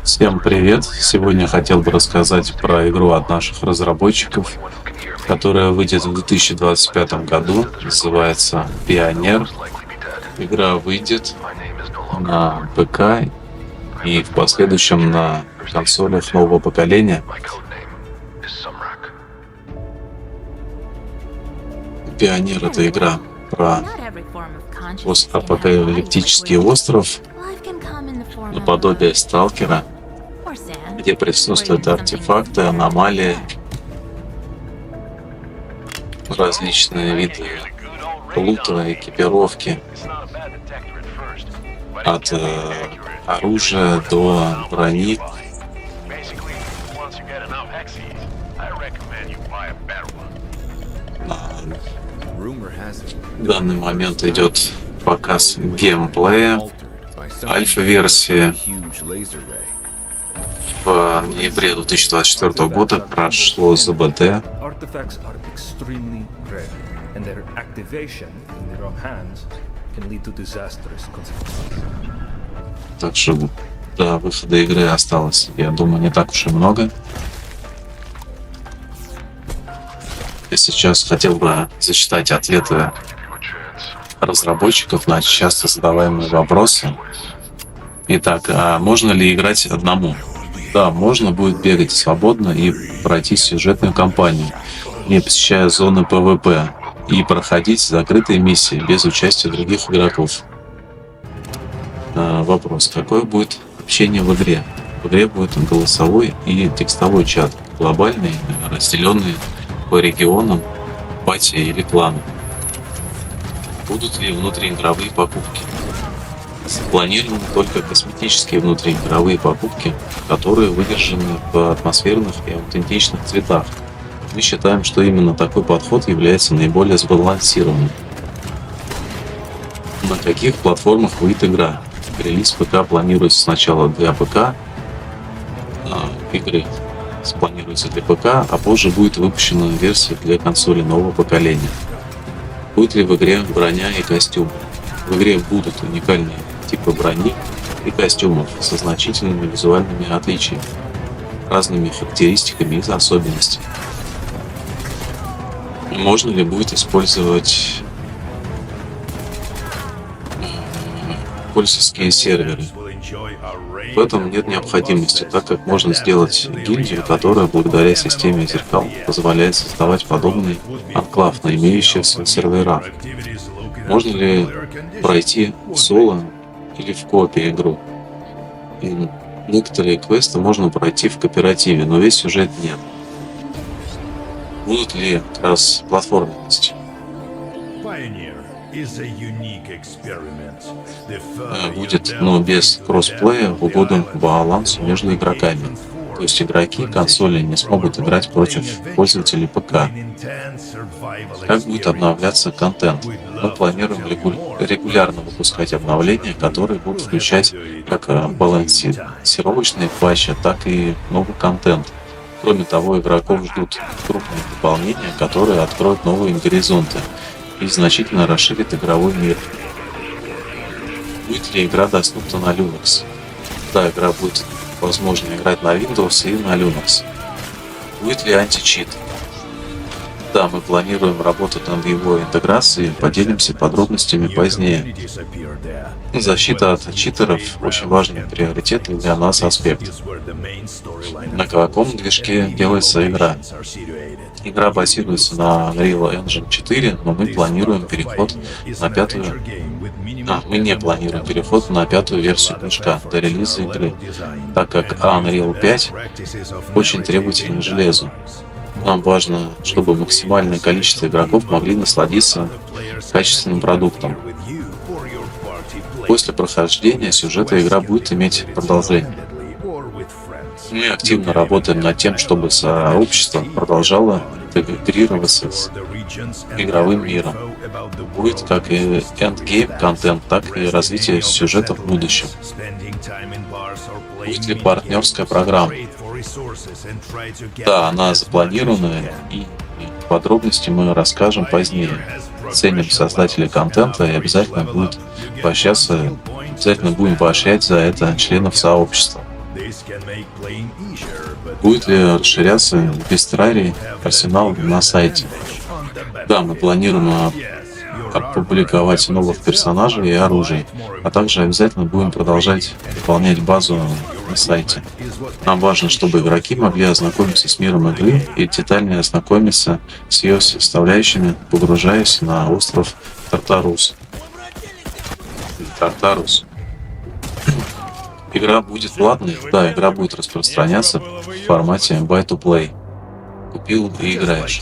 Всем привет! Сегодня хотел бы рассказать про игру от наших разработчиков, которая выйдет в 2025 году. Называется Pioner. Игра выйдет на ПК и в последующем на консолях нового поколения. Pioner — это игра про постапокалиптический остров, наподобие Сталкера, где присутствуют артефакты, аномалии, различные виды лута, экипировки, от оружия до брони. В данный момент идет показ геймплея, альфа-версии. В ноябре 2024 года прошло ЗБД. Так что до выхода игры осталось, я думаю, не так уж и много. Я сейчас хотел бы зачитать ответы разработчиков на часто задаваемые вопросы. Итак, а можно ли играть одному? Да, можно будет бегать свободно и пройти сюжетную кампанию, не посещая зоны ПВП, и проходить закрытые миссии без участия других игроков. Вопрос: какое будет общение в игре? В игре будет голосовой и текстовой чат, глобальный, разделенный по регионам, пати или кланам. Будут ли внутриигровые покупки? Запланированы только косметические внутриигровые покупки, которые выдержаны в атмосферных и аутентичных цветах. Мы считаем, что именно такой подход является наиболее сбалансированным. На каких платформах выйдет игра? Релиз ПК планируется сначала для ПК, игры планируется для ПК, а позже будет выпущена версия для консоли нового поколения. Будет ли в игре броня и костюм? В игре будут уникальные типы брони и костюмов со значительными визуальными отличиями, разными характеристиками и особенностями. Можно ли будет использовать пользовательские серверы? В этом нет необходимости, так как можно сделать гильдию, которая благодаря системе зеркал позволяет создавать подобный анклав на имеющихся серверах. Можно ли пройти в соло или в коопе игру? И некоторые квесты можно пройти в кооперативе, но весь сюжет нет. Будут ли платформенность? Будет, но без кроссплея в угоду балансу между игроками. То есть игроки консоли не смогут играть против пользователей ПК. Как будет обновляться контент? Мы планируем регулярно выпускать обновления, которые будут включать как балансировочные патчи, так и новый контент. Кроме того, игроков ждут крупные дополнения, которые откроют новые горизонты и значительно расширит игровой мир. Будет ли игра доступна на Linux? Да, игра будет возможно играть на Windows и на Linux. Будет ли античит? Да, мы планируем работать над его интеграцией, поделимся подробностями позднее. Защита от читеров – очень важный приоритет для нас аспект. На каком движке делается игра? Игра базируется на Unreal Engine 4, но мы планируем переход на пятую. Мы не планируем переход на пятую версию движка до релиза игры, так как Unreal 5 очень требовательный к железу. Нам важно, чтобы максимальное количество игроков могли насладиться качественным продуктом. После прохождения сюжета игра будет иметь продолжение. Мы активно работаем над тем, чтобы сообщество продолжало интегрироваться с игровым миром. Будет как и эндгейм контент, так и развитие сюжета в будущем. Будет ли партнерская программа? Да, она запланирована, и подробности мы расскажем позднее. Ценим создателей контента и обязательно будет поощряться обязательно будем поощрять за это членов сообщества. Будет ли расширяться бестрарий арсенал на сайте? Да, мы планируем опубликовать новых персонажей и оружие, а также обязательно будем продолжать дополнять базу на сайте. Нам важно, чтобы игроки могли ознакомиться с миром игры и детальнее ознакомиться с ее составляющими, погружаясь на остров Тартарус. Тартарус. Игра будет платной? Да, игра будет распространяться в формате buy-to-play. Купил и играешь.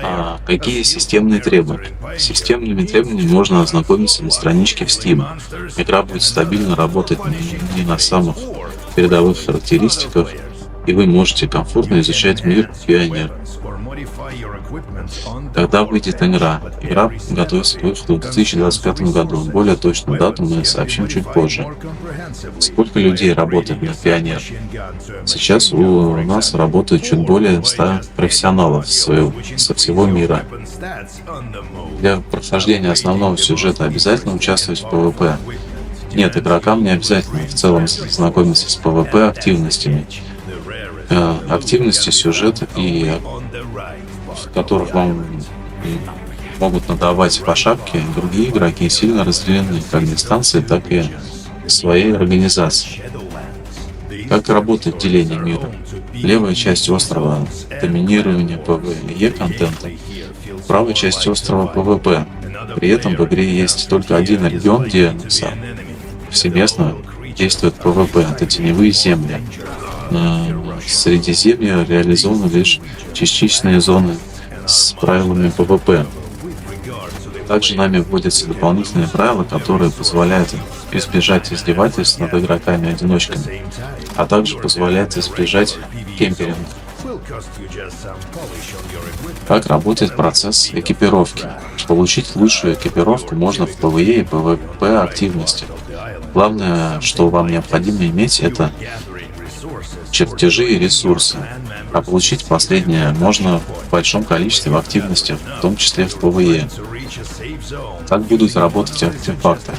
А какие системные требования? С системными требованиями можно ознакомиться на страничке в Steam. Игра будет стабильно работать не на самых передовых характеристиках, и вы можете комфортно изучать мир Pioner. Когда выйдет игра? Игра готовится к выходу в 2025 году. Более точную дату мы сообщим чуть позже. Сколько людей работает на Pioner? Сейчас у нас работает чуть более 100 профессионалов со всего мира. Для прохождения основного сюжета обязательно участвовать в PvP. Нет, игрокам не обязательно в целом знакомиться с PvP активностями. Активности сюжета, и в которых вам могут надавать по шапке, другие игроки сильно разделены как дистанции, так и своей организации. Как работает деление мира? Левая часть острова — доминирование PvE контента, правая часть острова — PvP. При этом в игре есть только один регион, где повсеместно действует PvP — это теневые земли. На Средиземье реализованы лишь частичные зоны с правилами PvP. Также нами вводятся дополнительные правила, которые позволяют избежать издевательств над игроками-одиночками, а также позволяют избежать кемперинга. Как работает процесс экипировки? Получить лучшую экипировку можно в PvE и PvP активности. Главное, что вам необходимо иметь, это чертежи и ресурсы, а получить последнее можно в большом количестве в активностях, в том числе в PvE. Как будут работать артефакты?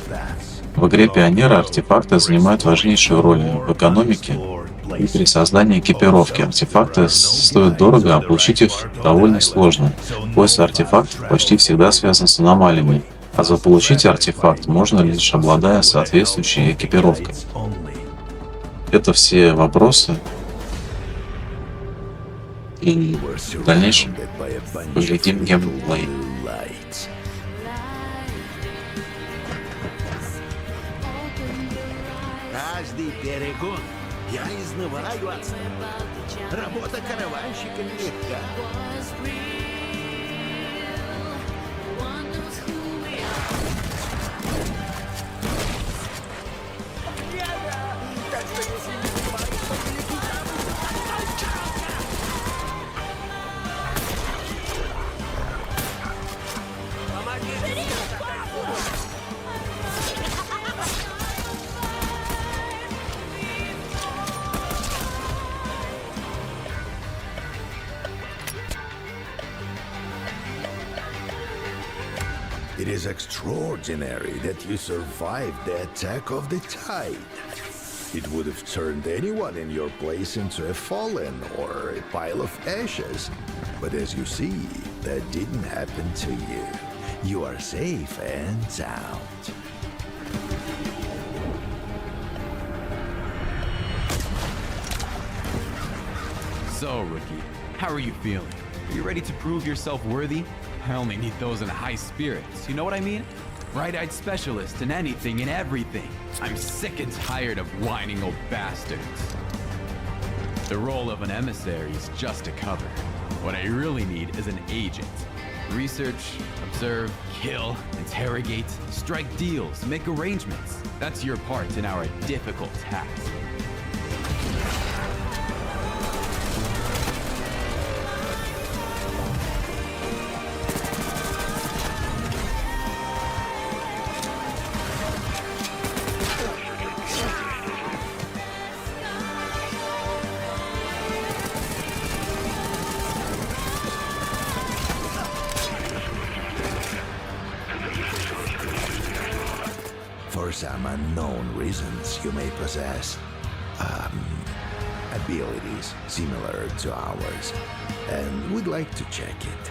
В игре Pioner артефакты занимают важнейшую роль в экономике и при создании экипировки. Артефакты стоят дорого, а получить их довольно сложно. Поиск артефактов почти всегда связан с аномалиями, а заполучить артефакт можно лишь обладая соответствующей экипировкой. Это все вопросы. И в дальнейшем поглядим геймплей. Каждый перегон я изнываю от страха. Работа караванщика нелегка. It is extraordinary that you survived the attack of the tide. It would have turned anyone in your place into a fallen or a pile of ashes. But as you see, that didn't happen to you. You are safe and sound. So, rookie, how are you feeling? Are you ready to prove yourself worthy? I only need those in high spirits, you know what I mean? Bright-eyed specialist in anything and everything. I'm sick and tired of whining old bastards. The role of an emissary is just a cover. What I really need is an agent. Research, observe, kill, interrogate, strike deals, make arrangements. That's your part in our difficult task. For some unknown reasons, you may possess abilities similar to ours, and we'd like to check it.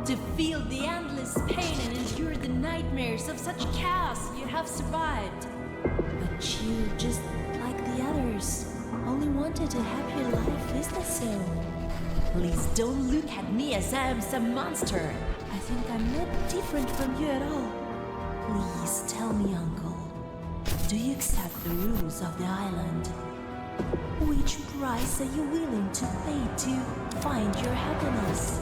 To feel the endless pain and endure the nightmares of such chaos you have survived. But you, just like the others, only wanted a happier life, is that so? Please don't look at me as I am some monster. I think I'm not different from you at all. Please tell me, Uncle, do you accept the rules of the island? Which price are you willing to pay to find your happiness?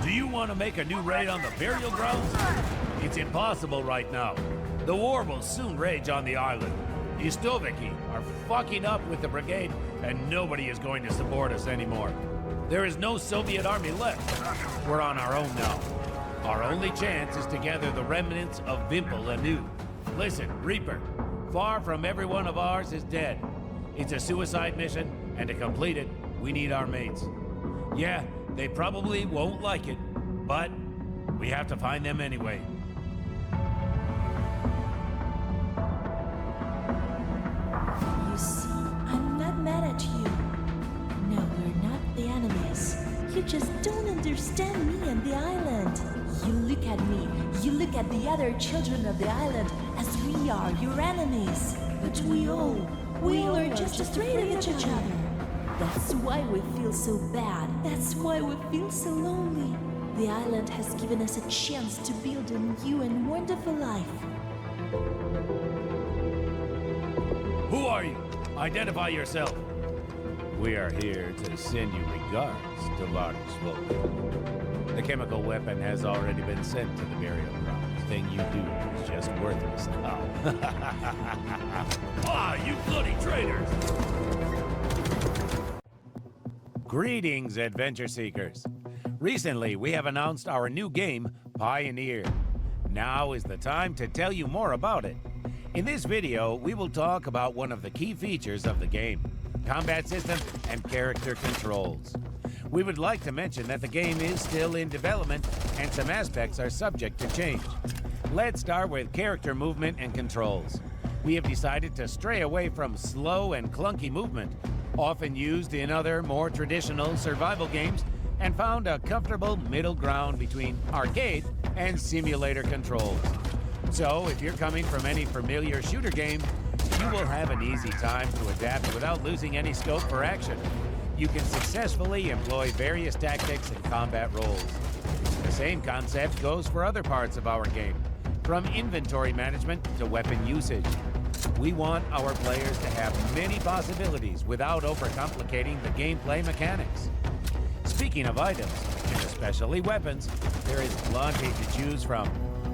Do you want to make a new raid on the burial grounds? It's impossible right now. The war will soon rage on the island. The Istoviki are fucking up with the brigade, and nobody is going to support us anymore. There is no Soviet army left. We're on our own now. Our only chance is to gather the remnants of Vimple anew. Listen, Reaper, far from every one of ours is dead. It's a suicide mission, and to complete it, we need our mates. Yeah, they probably won't like it, but we have to find them anyway. You see, I'm not mad at you. No, we're not the enemies. You just don't understand me and the island. You look at me, you look at the other children of the island as we are your enemies. But we all are just afraid of each other. That's why we feel so bad. That's why we feel so lonely. The island has given us a chance to build a new and wonderful life. Who are you? Identify yourself. We are here to send you regards to Varnusvolk. The chemical weapon has already been sent to the burial ground. The thing you do is just worthless now. Ah, you bloody traitors! Greetings, adventure seekers. Recently, we have announced our new game, Pioneer. Now is the time to tell you more about it. In this video, we will talk about one of the key features of the game, combat system and character controls. We would like to mention that the game is still in development and some aspects are subject to change. Let's start with character movement and controls. We have decided to stray away from slow and clunky movement, often used in other more traditional survival games, and found a comfortable middle ground between arcade and simulator controls. So, if you're coming from any familiar shooter game, you will have an easy time to adapt without losing any scope for action. You can successfully employ various tactics and combat roles. The same concept goes for other parts of our game, from inventory management to weapon usage. We want our players to have many possibilities without overcomplicating the gameplay mechanics. Speaking of items, and especially weapons, there is plenty to choose from.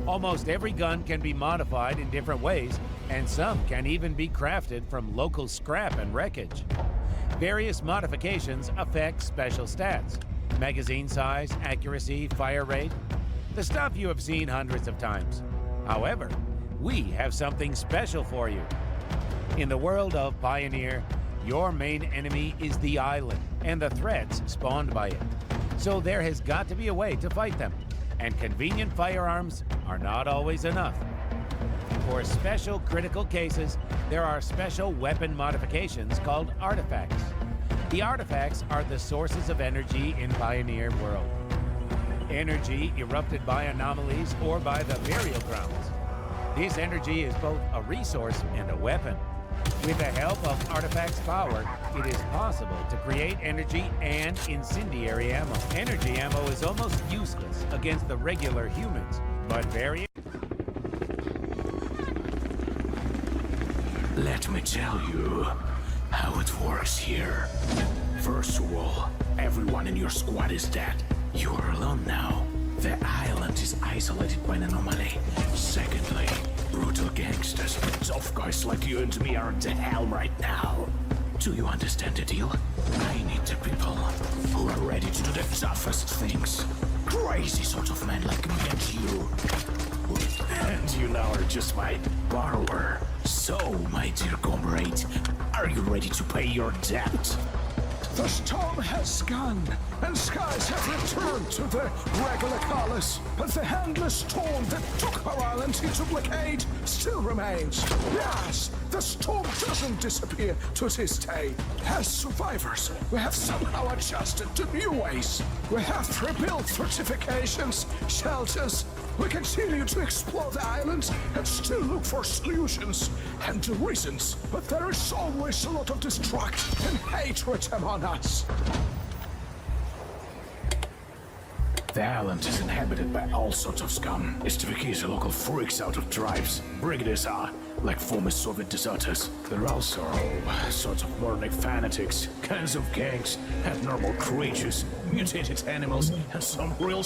Almost every gun can be modified in different ways, and some can even be crafted from local scrap and wreckage. Various modifications affect special stats: magazine size, accuracy, fire rate, the stuff you have seen hundreds of times. However, we have something special for you. In the world of Pioneer, your main enemy is the island and the threats spawned by it. So there has got to be a way to fight them, and convenient firearms are not always enough. For special critical cases, there are special weapon modifications called artifacts. The artifacts are the sources of energy in Pioneer world. Energy erupted by anomalies or by the burial grounds. This energy is both a resource and a weapon. With the help of artifacts' power, it is possible to create energy and incendiary ammo. Energy ammo is almost useless against the regular humans, but very... Let me tell you how it works here. First of all, everyone in your squad is dead. You are alone now. The island is isolated by an anomaly. Secondly, brutal gangsters, tough guys like you and me are at the helm right now. Do you understand the deal? I need the people who are ready to do the toughest things. Crazy sort of men like me and you. And you now are just my borrower. So, my dear comrade, are you ready to pay your debt? The storm has gone, and skies have returned to their regular colors. But the endless storm that took our island into blockade still remains. Yes, the storm doesn't disappear to this day. As survivors, we have somehow adjusted to new ways. We have rebuilt fortifications, shelters. We continue to explore the island and still look for solutions and reasons. But there is always a lot of destruction and hatred among us. The island is inhabited by all sorts of scum. Estiviki's local freaks out of tribes. Brigaders are like former Soviet deserters. There are also all sorts of moronic fanatics, kinds of gangs, abnormal creatures, mutated animals, and some real